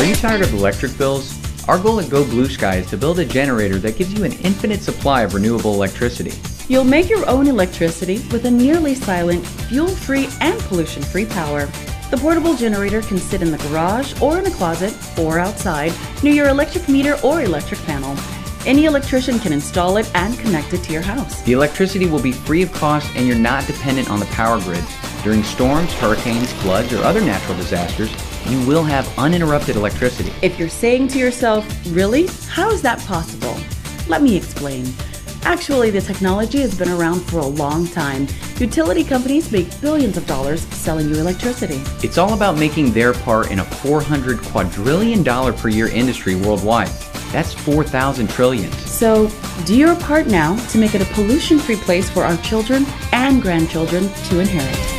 Are you tired of electric bills? Our goal at Go Blue Sky is to build a generator that gives you an infinite supply of renewable electricity. You'll make your own electricity with a nearly silent, fuel-free and pollution-free power. The portable generator can sit in the garage or in a closet or outside near your electric meter or electric panel. Any electrician can install it and connect it to your house. The electricity will be free of cost and you're not dependent on the power grid. During storms, hurricanes, floods, or other natural disasters, you will have uninterrupted electricity. If you're saying to yourself, really? How is that possible? Let me explain. Actually, the technology has been around for a long time. Utility companies make billions of dollars selling you electricity. It's all about making their part in a $400 quadrillion per year industry worldwide. That's 4,000 trillion. So, do your part now to make it a pollution-free place for our children and grandchildren to inherit.